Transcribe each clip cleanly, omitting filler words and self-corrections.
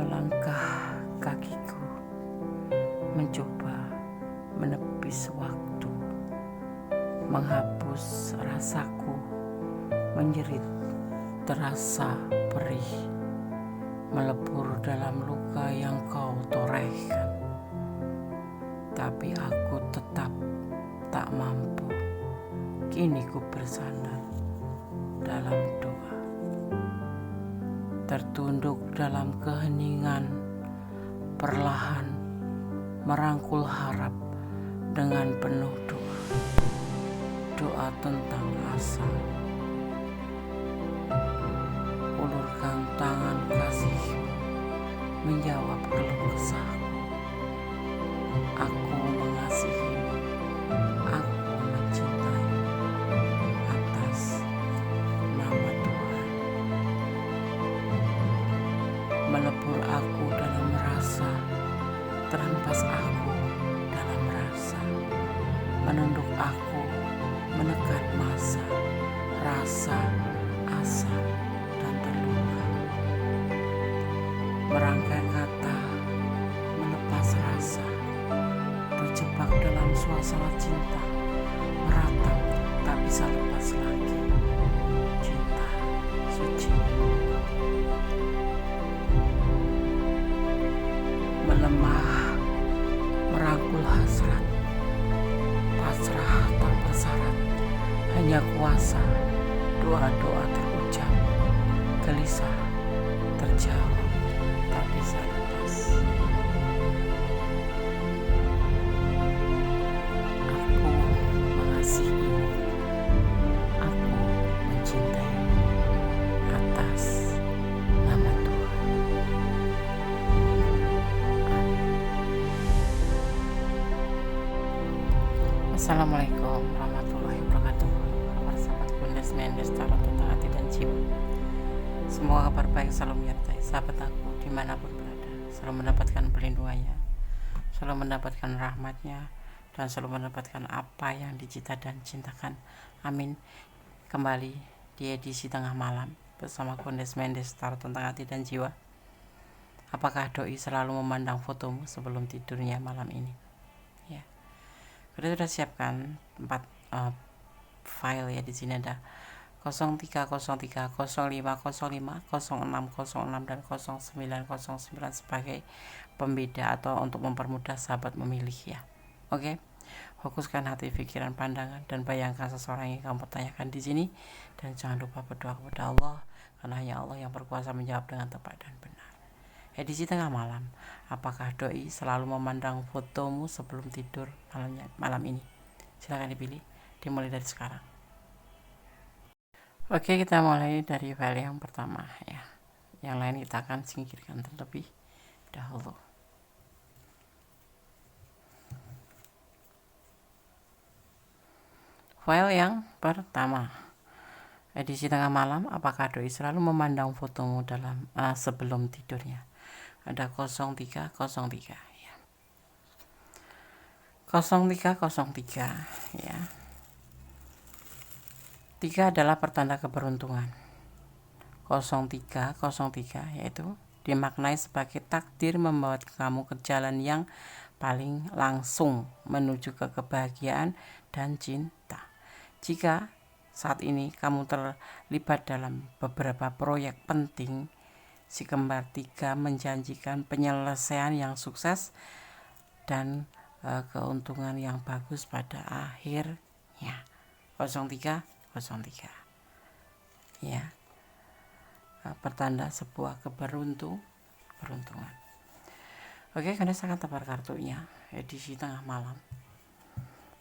melangkah kakiku mencoba menepis waktu, menghapus rasaku menjerit terasa perih, melebur dalam luka yang kau torehkan. Tapi aku tetap tak mampu. Kini ku bersandar dalam doa, tertunduk dalam keheningan, perlahan merangkul harap dengan penuh doa. Doa tentang asa. Ulurkan tangan kasih menjawab keluh kesahku. Aku mengasihimu, aku mencintai atas nama Tuhan. Melebur aku dalam rasa, terhempas aku dalam rasa, menunduk aku menekan masa, rasa, asa, dan terluka. Merangkai kata, melepas rasa, terjebak dalam suasana cinta, meratap tak bisa lepas lagi. Cinta suci melemah, merangkul hasrat, pasrah tanpa syarat, hanya kuasa doa-doa terucap, gelisah terjawab tak bisa lepas. Aku mengasihimu, aku mencintai atas nama Tuhan. Assalamualaikum warahmatullahi wabarakatuh. Kabar sahabat Bunda Mendes Tarot tentang hati dan jiwa. Semoga kabar baik selalu menyertai sahabat aku dimanapun berada, selalu mendapatkan perlindungannya, selalu mendapatkan rahmatnya, dan selalu mendapatkan apa yang dicita dan cintakan. Amin. Kembali di edisi tengah malam bersama Kondes Mendes Tarot tentang hati dan jiwa. Apakah doi selalu memandang fotomu sebelum tidurnya malam ini? Ya, kita sudah siapkan 4 file ya. Di sini ada 0303, 0505, 0606, dan 0909 sebagai pembeda atau untuk mempermudah sahabat memilih ya. Oke. Fokuskan hati, pikiran, pandangan, dan bayangkan seseorang yang kamu tanyakan di sini, dan jangan lupa berdoa kepada Allah, karena hanya Allah yang berkuasa menjawab dengan tepat dan benar. Edisi tengah malam, apakah doi selalu memandang fotomu sebelum tidur malam ini? Silahkan dipilih, dimulai dari sekarang. Oke, kita mulai dari file yang pertama ya. Yang lain kita akan singkirkan terlebih dahulu. File yang pertama, edisi tengah malam, apakah doi selalu memandang fotomu dalam sebelum tidurnya? Ada 0303 ya. 0303 ya. 3 adalah pertanda keberuntungan. 0303 yaitu dimaknai sebagai takdir membawa kamu ke jalan yang paling langsung menuju ke kebahagiaan dan cinta. Jika saat ini kamu terlibat dalam beberapa proyek penting, si kembar 3 menjanjikan penyelesaian yang sukses dan keuntungan yang bagus pada akhirnya. 0303 ya, pertanda sebuah keberuntungan. Oke, kalian akan tebar kartunya edisi tengah malam.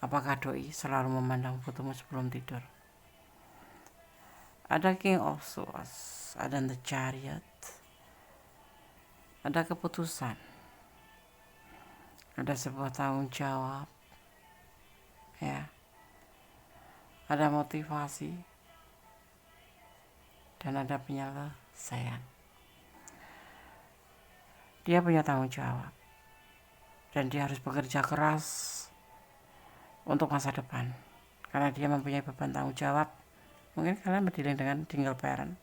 Apakah doi selalu memandang fotomu sebelum tidur? Ada King of Swords, ada The Chariot, ada keputusan, ada sebuah tanggung jawab ya, ada motivasi, dan ada penyelesaian. Dia punya tanggung jawab dan dia harus bekerja keras untuk masa depan karena dia mempunyai beban tanggung jawab. Mungkin kalian berdiri dengan single parent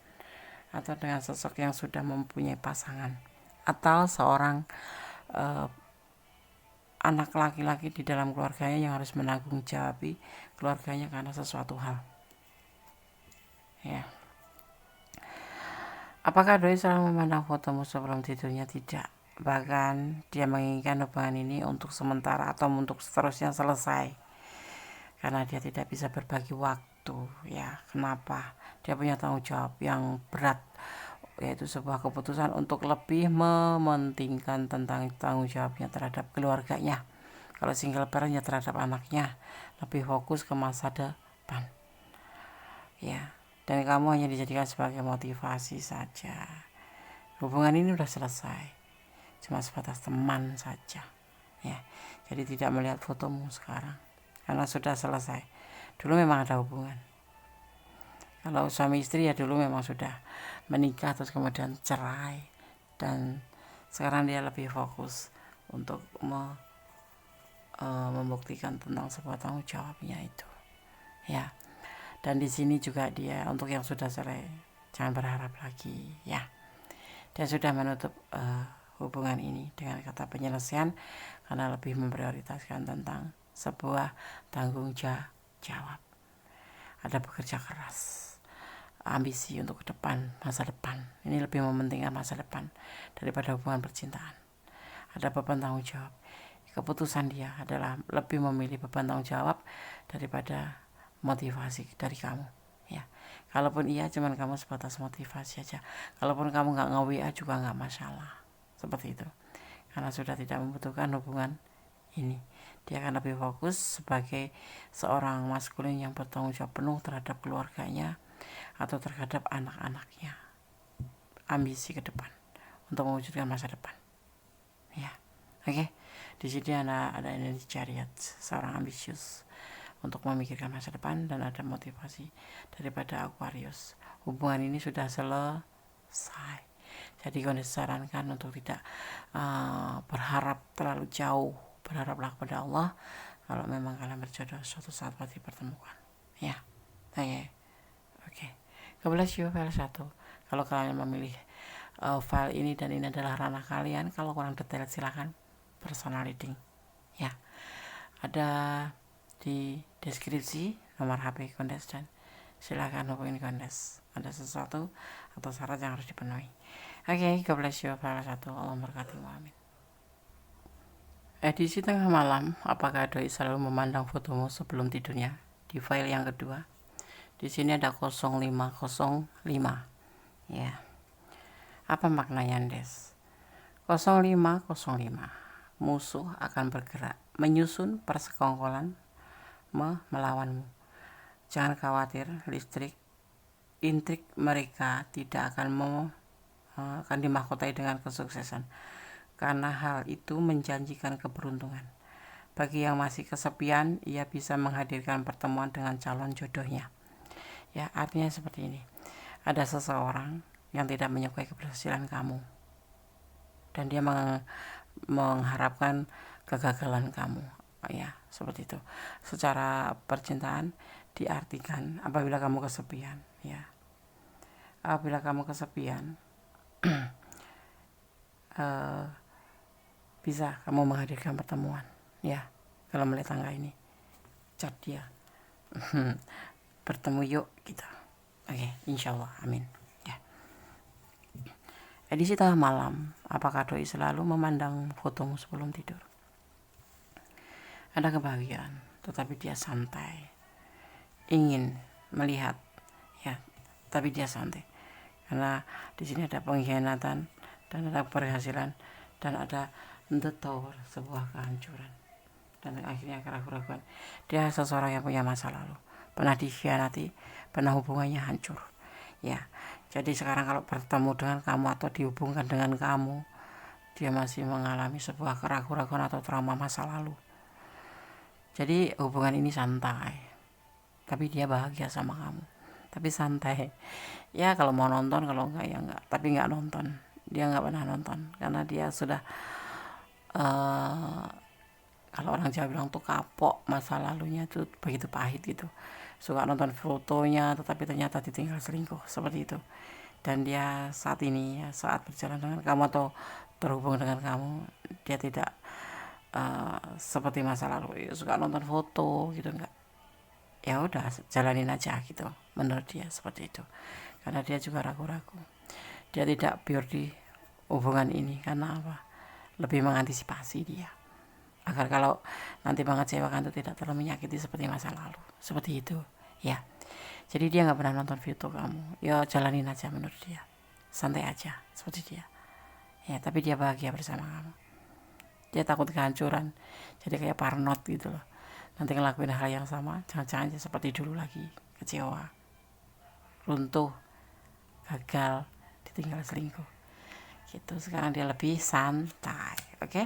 atau dengan sosok yang sudah mempunyai pasangan atau seorang anak laki-laki di dalam keluarganya yang harus menanggung jawabi keluarganya karena sesuatu hal. Ya. Apakah doi selalu memandang fotomu sebelum tidurnya? Tidak. Bahkan dia menginginkan hubungan ini untuk sementara atau untuk seterusnya selesai. Karena dia tidak bisa berbagi waktu. Ya, kenapa? Dia punya tanggung jawab yang berat, yaitu sebuah keputusan untuk lebih mementingkan tentang tanggung jawabnya terhadap keluarganya. Kalau single parent ya terhadap anaknya, lebih fokus ke masa depan. Ya, dan kamu hanya dijadikan sebagai motivasi saja. Hubungan ini udah selesai, cuma sebatas teman saja. Ya, jadi tidak melihat fotomu sekarang karena sudah selesai. Dulu memang ada hubungan. Kalau suami istri ya dulu memang sudah menikah terus kemudian cerai, dan sekarang dia lebih fokus untuk membuktikan tentang sebuah tanggung jawabnya itu. Ya. Dan di sini juga dia untuk yang sudah cerai jangan berharap lagi, ya. Dia sudah menutup hubungan ini dengan kata penyelesaian karena lebih memprioritaskan tentang sebuah tanggung jawab. Ada bekerja keras, ambisi untuk ke depan, masa depan. Ini lebih mementingkan masa depan daripada hubungan percintaan. Ada beban tanggung jawab. Keputusan dia adalah lebih memilih beban tanggung jawab daripada motivasi dari kamu, ya. Kalaupun iya cuman kamu sebatas motivasi aja, kalaupun kamu nggak nge-WA juga nggak masalah, seperti itu, karena sudah tidak membutuhkan hubungan ini. Dia akan lebih fokus sebagai seorang maskulin yang bertanggung jawab penuh terhadap keluarganya atau terhadap anak-anaknya, ambisi ke depan untuk mewujudkan masa depan, ya. Oke. Di sini ada energi chariot, seorang ambisius untuk memikirkan masa depan, dan ada motivasi daripada Aquarius. Hubungan ini sudah selesai. Jadi kalian disarankan untuk tidak berharap terlalu jauh. Berharaplah kepada Allah kalau memang kalian berjodoh suatu saat pasti dipertemukan. Ya. Oke. God bless you, file 1. Kalau kalian memilih file ini dan ini adalah ranah kalian, kalau kurang detail silahkan personal reading. Ya. Ada di deskripsi nomor HP Kondes dan silakan hubungi Kondes ada sesuatu atau syarat yang harus dipenuhi. Oke, God bless you. File 1. Allah berkati. Amin. Edisi tengah malam. Apakah doi selalu memandang fotomu sebelum tidurnya? Di file yang kedua. Di sini ada 0505. Ya. Apa maknanya, Des? 0505. Musuh akan bergerak menyusun persekongkolan melawanmu. Jangan khawatir, intrik mereka tidak akan dimahkotai dengan kesuksesan, karena hal itu menjanjikan keberuntungan. Bagi yang masih kesepian, ia bisa menghadirkan pertemuan dengan calon jodohnya. Ya, artinya seperti ini. Ada seseorang yang tidak menyukai keberhasilan kamu, dan dia mengharapkan kegagalan kamu. Ya, seperti itu. Secara percintaan diartikan apabila kamu kesepian, ya. Apabila kamu kesepian, bisa kamu menghadirkan pertemuan, ya. Kalau melihat tangga ini, chat dia, bertemu yuk kita. Oke, insyaallah, amin. Ya. Edisi tengah malam. Apakah doi selalu memandang fotomu sebelum tidur? Ada kebahagiaan, tetapi dia santai. Ingin melihat, ya, tapi dia santai. Karena di sini ada pengkhianatan dan ada keberhasilan dan ada the tower, sebuah kehancuran dan akhirnya keraguan. Dia seseorang yang punya masa lalu, pernah dikhianati, pernah hubungannya hancur. Ya, jadi sekarang kalau bertemu dengan kamu atau dihubungkan dengan kamu, dia masih mengalami sebuah keraguan atau trauma masa lalu. Jadi hubungan ini santai, tapi dia bahagia sama kamu, tapi santai. Ya kalau mau nonton, kalau enggak ya enggak, tapi enggak nonton. Dia enggak pernah nonton karena dia sudah kalau orang Jawa bilang tuh kapok, masa lalunya tuh begitu pahit gitu. Suka nonton fotonya tetapi ternyata ditinggal selingkuh, seperti itu. Dan dia saat ini ya, saat berjalan dengan kamu atau terhubung dengan kamu, dia tidak seperti masa lalu suka nonton foto gitu, enggak. Ya udah, jalanin aja gitu, menurut dia seperti itu, karena dia juga ragu-ragu. Dia tidak pure di hubungan ini karena apa? Lebih mengantisipasi dia, agar kalau nanti mengecewakan itu tidak terlalu menyakiti seperti masa lalu, seperti itu ya. Jadi dia nggak pernah nonton video kamu, ya jalanin aja menurut dia, santai aja seperti dia ya. Tapi dia bahagia bersama kamu, dia takut kehancuran, jadi kayak parnot gitu loh, nanti ngelakuin hal yang sama, jangan-jangan seperti dulu lagi, kecewa, runtuh, gagal, ditinggal selingkuh gitu. Sekarang dia lebih santai. Oke,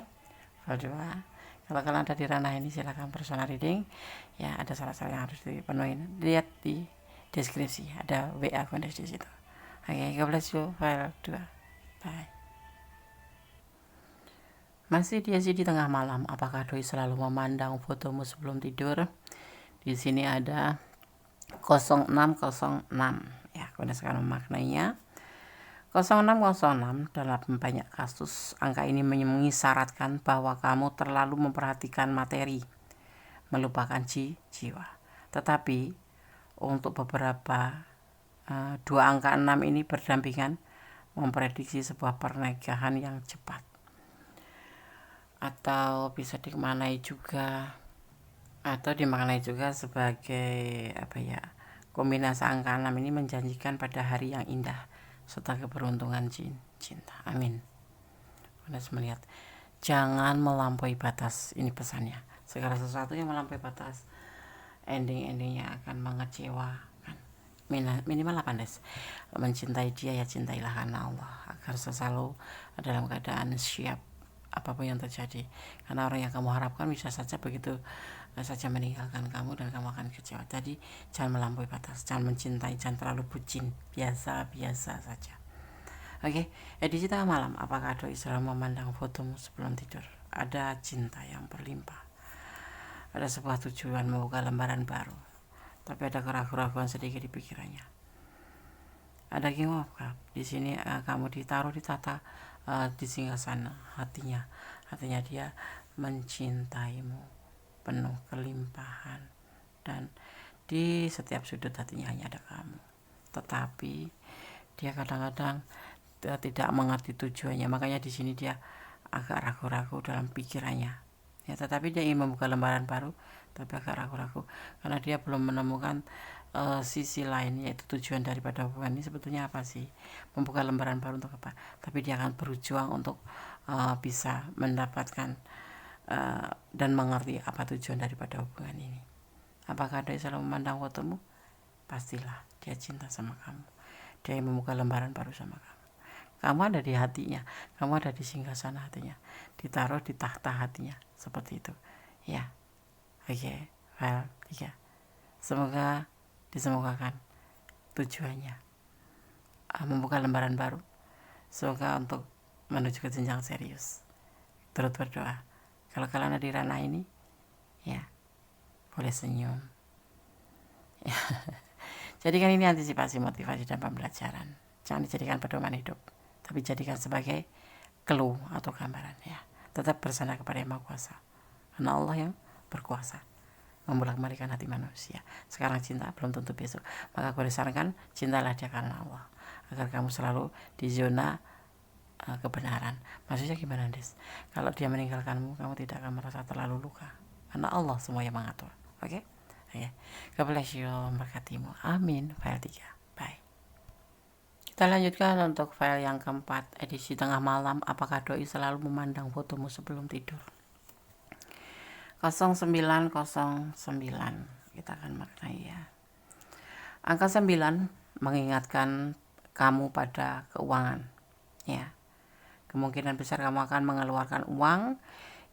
berdua. Kalau kalian ada di ranah ini, silahkan personal reading ya. Ada syarat-syarat yang harus dipenuhi, lihat di deskripsi, ada WA kontak di situ. Oke, God bless you. File 2. Bye. Masih di tengah malam, apakah doi selalu memandang fotomu sebelum tidur? Di sini ada 0606 ya. Kemudian sekarang memaknainya 0606. Dalam banyak kasus, angka ini mengisyaratkan bahwa kamu terlalu memperhatikan materi, melupakan jiwa. Tetapi untuk beberapa dua angka 6 ini berdampingan, memprediksi sebuah pernikahan yang cepat. Atau bisa dimaknai juga sebagai apa ya, kombinasi angka 6 ini menjanjikan pada hari yang indah serta keberuntungan cinta. Amin. Anda harus melihat, jangan melampaui batas, ini pesannya. Segala sesuatu yang melampaui batas, endingnya akan mengecewakan. Minimal 8 mencintai dia ya cintailah karena Allah, agar selalu dalam keadaan siap apapun yang terjadi, karena orang yang kamu harapkan bisa saja begitu saja meninggalkan kamu dan kamu akan kecewa. Jadi jangan melampaui batas, jangan mencintai, jangan terlalu bucin, biasa saja. Oke, edisi tengah malam, apakah doi selalu memandang fotomu sebelum tidur? Ada cinta yang berlimpah, ada sebuah tujuan membuka lembaran baru, tapi ada keraguan sedikit di pikirannya. Ada King of Cup di sini. Kamu ditaruh di tata di singgasana hatinya dia mencintaimu penuh kelimpahan, dan di setiap sudut hatinya hanya ada kamu. Tetapi dia kadang-kadang tidak mengerti tujuannya, makanya di sini dia agak ragu-ragu dalam pikirannya ya. Tetapi dia ingin membuka lembaran baru, tapi agak ragu-ragu karena dia belum menemukan sisi lain, yaitu tujuan daripada hubungan ini sebetulnya apa sih, membuka lembaran baru untuk apa. Tapi dia akan berjuang untuk bisa mendapatkan dan mengerti apa tujuan daripada hubungan ini. Apakah dia selalu memandang fotomu? Pastilah dia cinta sama kamu, dia yang membuka lembaran baru sama kamu. Kamu ada di hatinya, kamu ada di singgasana hatinya, ditaruh di tahta hatinya, seperti itu ya. Oke, file 3. Semoga disemogakan tujuannya membuka lembaran baru, semoga untuk menuju ke jenjang serius. Turut berdoa. Kalau kalian ada di ranah ini ya, boleh senyum ya. Jadikan ini antisipasi, motivasi, dan pembelajaran. Jangan dijadikan pedoman hidup, tapi jadikan sebagai clue atau gambaran ya. Tetap bersandar kepada Yang Maha Kuasa, karena Allah yang berkuasa membolak-balikan hati manusia. Sekarang cinta, belum tentu besok. Maka aku disarankan, cintalah dia karena Allah, agar kamu selalu di zona kebenaran. Maksudnya gimana, Des? Kalau dia meninggalkanmu, kamu tidak akan merasa terlalu luka, karena Allah semua yang mengatur. Oke? God bless you, memberkatimu. Amin. File 3. Bye. Kita lanjutkan untuk file yang keempat, edisi tengah malam. Apakah doi selalu memandang fotomu sebelum tidur? 0909. Kita akan maknai ya. Angka 9 mengingatkan kamu pada keuangan ya. Kemungkinan besar kamu akan mengeluarkan uang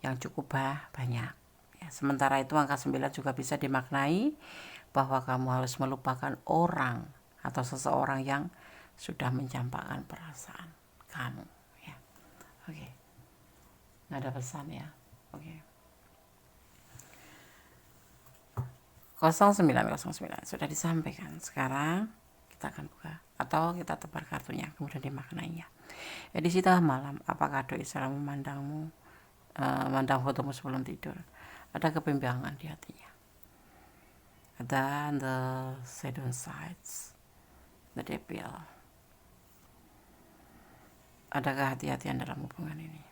yang cukup banyak ya. Sementara itu angka 9 juga bisa dimaknai bahwa kamu harus melupakan orang atau seseorang yang sudah mencampakkan perasaan kamu ya. Oke. Nggak ada pesan ya. Oke. 0909 sudah disampaikan. Sekarang kita akan buka atau kita tebar kartunya kemudian dimaknainya. Edisi tengah malam, apakah doi selalu memandangmu, memandang fotomu sebelum tidur? Ada kebimbangan di hatinya. Ada the shadow sides, the devil. Ada kehati-hatian dalam hubungan ini.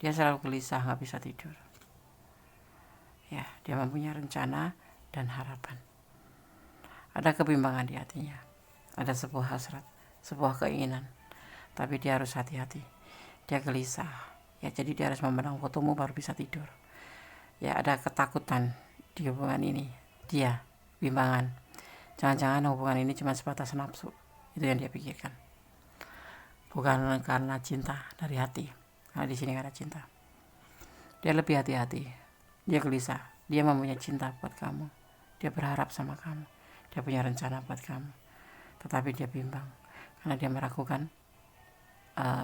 Dia selalu gelisah, nggak bisa tidur. Ya, dia mempunyai rencana dan harapan. Ada kebimbangan di hatinya. Ada sebuah hasrat, sebuah keinginan. Tapi dia harus hati-hati. Dia gelisah. Ya, jadi dia harus memandang fotomu baru bisa tidur. Ya, ada ketakutan di hubungan ini. Dia bimbangan. Jangan-jangan hubungan ini cuma sebatas nafsu. Itu yang dia pikirkan. Bukan karena cinta dari hati. Karena di sini karena cinta. Dia lebih hati-hati. Dia gelisah. Dia mempunyai cinta buat kamu. Dia berharap sama kamu. Dia punya rencana buat kamu. Tetapi dia bimbang. Karena dia meragukan.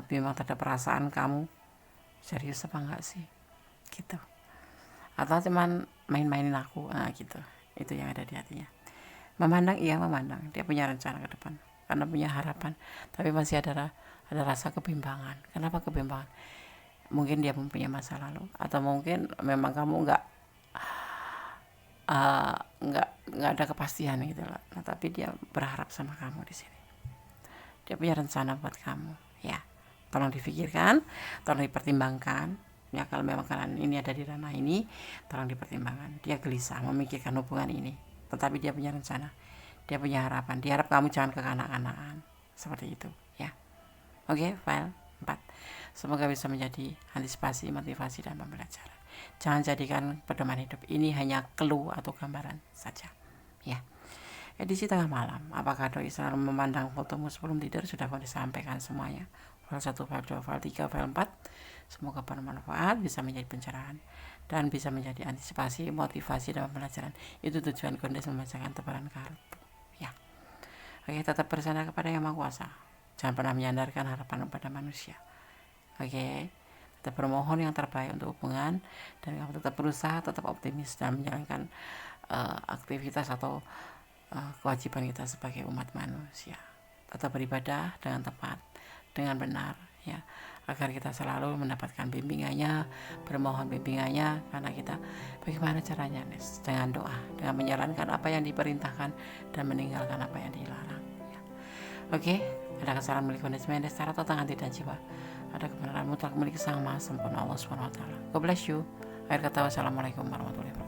Bimbang terhadap perasaan kamu. Serius apa enggak sih? Gitu. Atau cuman main-mainin aku. Gitu. Itu yang ada di hatinya. Memandang, iya memandang. Dia punya rencana ke depan. Karena punya harapan. Tapi masih ada rasa kebimbangan. Kenapa kebimbangan? Mungkin dia mempunyai masa lalu. Atau mungkin memang kamu nggak ada kepastian gitu loh. Nah, tapi dia berharap sama kamu di sini. Dia punya rencana buat kamu, ya. Tolong difikirkan, tolong dipertimbangkan. Ya, kalau memang kalian ini ada di ranah ini, tolong dipertimbangkan. Dia gelisah memikirkan hubungan ini, tetapi dia punya rencana. Dia punya harapan. Dia harap kamu jangan kekanak-kanakan. Seperti itu, ya. Oke, file 4. Semoga bisa menjadi antisipasi, motivasi, dan pembelajaran. Jangan jadikan pedoman hidup. Ini hanya clue atau gambaran saja, ya. Edisi tengah malam, apakah doi selalu memandang fotomu sebelum tidur? Sudah mau disampaikan semuanya. File 1, file 2, file 3, file 4. Semoga bermanfaat, bisa menjadi pencerahan, dan bisa menjadi antisipasi, motivasi, dan pembelajaran. Itu tujuan Kondes membacakan tebaran kartu, ya. Oke, tetap bersandar kepada Yang Maha Kuasa. Jangan pernah menyandarkan harapan pada manusia. Oke, kita bermohon yang terbaik untuk hubungan, dan kamu tetap berusaha, tetap optimis dalam menjalankan aktivitas atau kewajiban kita sebagai umat manusia. Tetap beribadah dengan tepat, dengan benar, ya, agar kita selalu mendapatkan bimbingannya, bermohon bimbingannya, karena kita bagaimana caranya, Nes? Dengan doa, dengan menjalankan apa yang diperintahkan dan meninggalkan apa yang dilarang, ya. Oke, ada kesalahan milik manajemen secara total hati dan jiwa. Ada kebenaran mutlak milik Sang Maha Sempurna Allah SWT. God bless you. Akhir kata, wassalamualaikum warahmatullahi wabarakatuh.